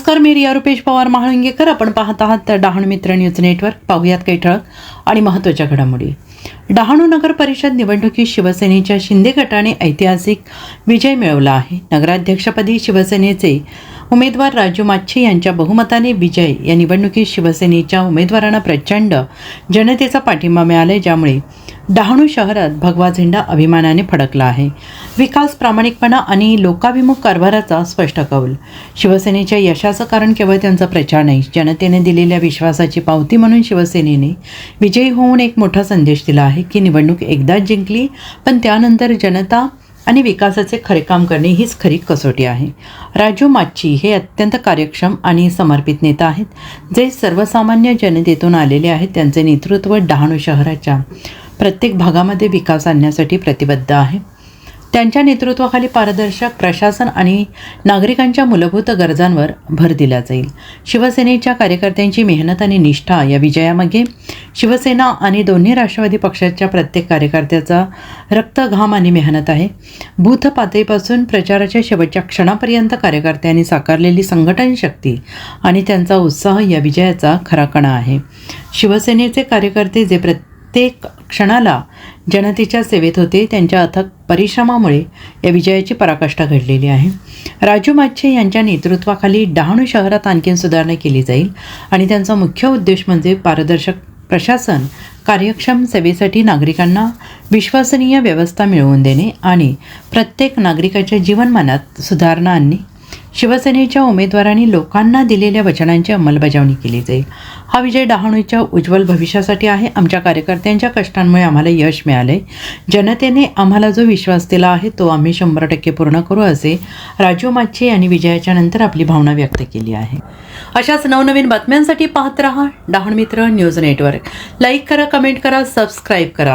नमस्कार, मी रिया रुपेश पवार महाळुंगेकर. आपण पाहत आहात डहाणू मित्र न्यूज नेटवर्क. पाहूयात काही ठळक आणि महत्त्वाच्या घडामोडी. डहाणू नगर परिषद निवडणुकीत शिवसेनेच्या शिंदे गटाने ऐतिहासिक विजय मिळवला आहे. नगराध्यक्षपदी शिवसेनेचे उमेदवार राजू माच्छे यांच्या बहुमताने विजय. या निवडणुकीत शिवसेनेच्या उमेदवारांना प्रचंड जनतेचा पाठिंबा मिळाला, ज्यामुळे डहाणू शहरात भगवा झेंडा अभिमानाने फडकला आहे. विकास, प्रामाणिकपणा आणि लोकाभिमुख कारभाराचा स्पष्ट कौल. शिवसेनेच्या यशाचं कारण केवळ त्यांचा प्रचार नाही, जनतेने दिलेल्या विश्वासाची पावती म्हणून शिवसेनेने विजयी होऊन एक मोठा संदेश दिला आहे की निवडणूक एकदाच जिंकली, पण त्यानंतर जनता आणि विकासाचे खरे काम करणे हीच खरी कसोटी आहे. राजू माच्छी हे अत्यंत कार्यक्षम आणि समर्पित नेता आहेत, जे सर्वसामान्य जनतेतून आलेले आहेत. त्यांचे नेतृत्व डहाणू शहराच्या प्रत्येक भागामध्ये विकास आणण्यासाठी प्रतिबद्ध आहे. त्यांच्या नेतृत्वाखाली पारदर्शक प्रशासन आणि नागरिकांच्या मूलभूत गरजांवर भर दिला जाईल. शिवसेनेच्या कार्यकर्त्यांची मेहनत आणि निष्ठा या विजयामागे शिवसेना आणि दोन्ही राष्ट्रवादी पक्षाच्या प्रत्येक कार्यकर्त्याचा रक्त, घाम आणि मेहनत आहे. बूथ पातळीपासून प्रचाराच्या शेवटच्या क्षणापर्यंत कार्यकर्त्यांनी साकारलेली संघटन शक्ती आणि त्यांचा उत्साह या विजयाचा खरा कणा आहे. शिवसेनेचे कार्यकर्ते जे प्रत्येक क्षणाला जनतेच्या सेवेत होते, त्यांच्या अथक परिश्रमामुळे या विजयाची पराकाष्ठा घडलेली आहे. राजू माच्छे यांच्या नेतृत्वाखाली डहाणू शहरात आणखी सुधारणा केली जाईल आणि त्यांचा मुख्य उद्देश म्हणजे पारदर्शक प्रशासन, कार्यक्षम सेवेसाठी नागरिकांना विश्वसनीय व्यवस्था मिळवून देणे आणि प्रत्येक नागरिकाच्या जीवनमानात सुधारणा आणणे. शिवसेनेच्या उमेदवारांनी लोकांना दिलेल्या वचनांची अंमलबजावणी केली जाईल. हा विजय डहाणूच्या उज्ज्वल भविष्यासाठी आहे. आमच्या कार्यकर्त्यांच्या कष्टांमुळे आम्हाला यश मिळाले. जनतेने आम्हाला जो विश्वास दिला आहे तो आम्ही 100% पूर्ण करू, असे राजू माच्छे यांनी विजयाच्या नंतर आपली भावना व्यक्त केली आहे. अशाच नवनवीन बातम्यांसाठी पाहत रहा डहाणू मित्र न्यूज नेटवर्क. लाईक करा, कमेंट करा, सबस्क्राईब करा.